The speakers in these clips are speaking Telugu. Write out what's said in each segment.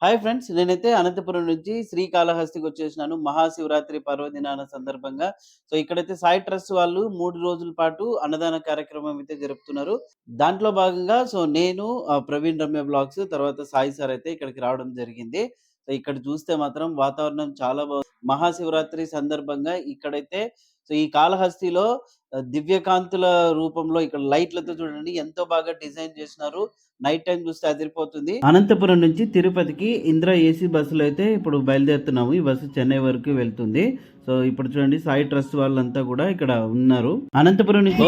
Hi friends. నేనైతే అనంతపురం నుంచి శ్రీకాళహస్తికొచ్చేసినాను. మహాశివరాత్రి పర్వదినాన సందర్భంగా. సో, ఇక్కడైతే సాయి ట్రస్ట్ వాళ్ళు 3 రోజుల పాటు అన్నదాన కార్యక్రమం అయితే జరుపుతున్నారు. దాంట్లో భాగంగా నేను ప్రవీణ్ రమ్య వ్లాగ్స్ తర్వాత సాయి సార్ అయితే ఇక్కడికి రావడం జరిగింది. సో, ఇక్కడ చూస్తే మాత్రం వాతావరణం చాలా మహాశివరాత్రి సందర్భంగా ఇక్కడైతే ఈ కాళహస్తిలో దివ్యకాంతుల రూపంలో ఇక్కడ లైట్‌లతో చూడండి ఎంతో బాగా డిజైన్ చేసినారు. నైట్ టైమ్ చూస్తే అదిరిపోతుంది. అనంతపురం నుంచి తిరుపతికి ఇందిరా ఏసీ బస్సులో అయితే ఇప్పుడు బయలుదేరుతున్నాము. ఈ బస్సు చెన్నై వరకు వెళ్తుంది. సో ఇప్పుడు చూడండి సాయి ట్రస్ట్ వాళ్ళంతా కూడా ఇక్కడ ఉన్నారు. అనంతపురం నుంచి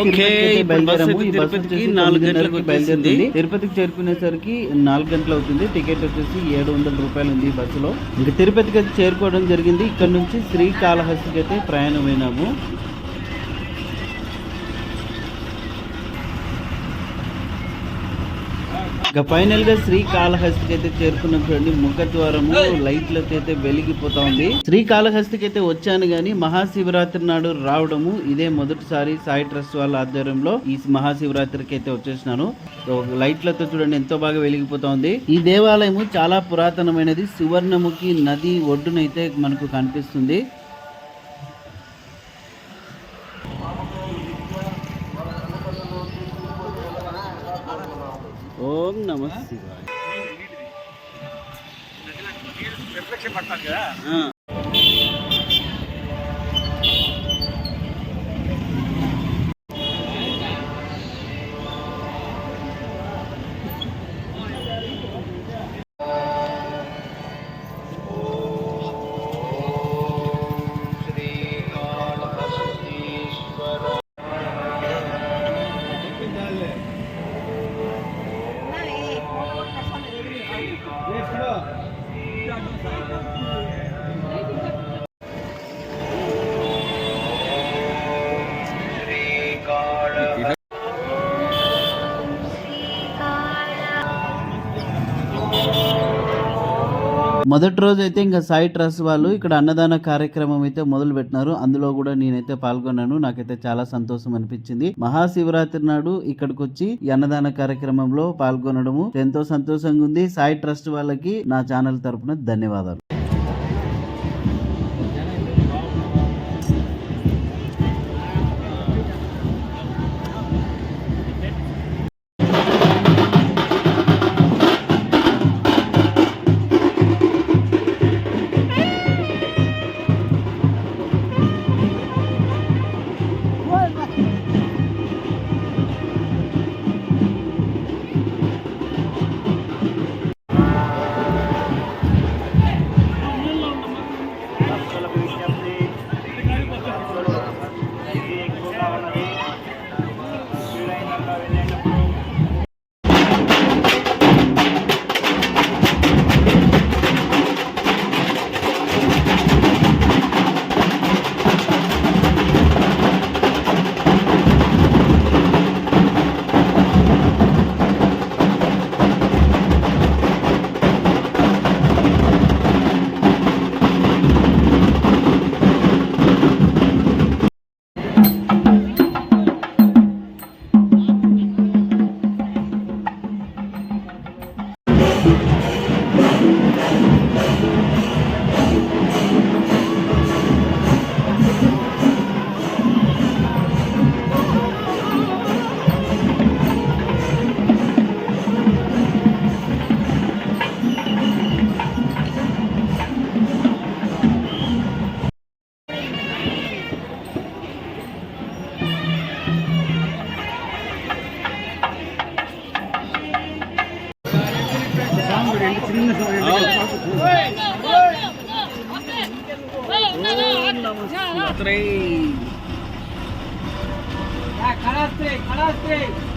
బయలుదేరాము. ఈ బస్సు వచ్చేసి 4 గంటలకు బయలుదేరుతుంది. తిరుపతికి చేరుకునేసరికి 4 గంటలు అవుతుంది. టికెట్ వచ్చేసి 700 రూపాయలు ఉంది ఈ బస్సులో. ఇంకా తిరుపతికి అయితే చేరుకోవడం జరిగింది. ఇక్కడ నుంచి శ్రీకాళహస్తికి అయితే ప్రయాణమైనాము. ఇక ఫైనల్ గా శ్రీకాళహస్తికి అయితే చేరుకున్నాం. చూడండి ముఖద్వారము లైట్లతో అయితే వెలిగిపోతా ఉంది. శ్రీకాళహస్తికి అయితే వచ్చాను గానీ మహాశివరాత్రి నాడు రావడము ఇదే మొదటిసారి సాయి ట్రస్ట్ వాళ్ళ ఆధ్వర్యంలో ఈ మహాశివరాత్రికి అయితే వచ్చేసినాను. లైట్లతో చూడండి ఎంతో బాగా వెలిగిపోతా ఉంది. ఈ దేవాలయము చాలా పురాతనమైనది. సువర్ణముఖి నది ఒడ్డునైతే మనకు కనిపిస్తుంది. ఓం నమః శివాయ. మొదటి రోజు అయితే ఇంకా సాయి ట్రస్ట్ వాళ్ళు ఇక్కడ అన్నదాన కార్యక్రమం అయితే మొదలు పెట్టినారు. అందులో కూడా నేనైతే పాల్గొన్నాను. నాకైతే చాలా సంతోషం అనిపించింది. మహాశివరాత్రి నాడు ఇక్కడికి వచ్చి ఈ అన్నదాన కార్యక్రమంలో పాల్గొనడము ఎంతో సంతోషంగా ఉంది. సాయి ట్రస్ట్ వాళ్ళకి నా ఛానల్ తరపున ధన్యవాదాలు. खलास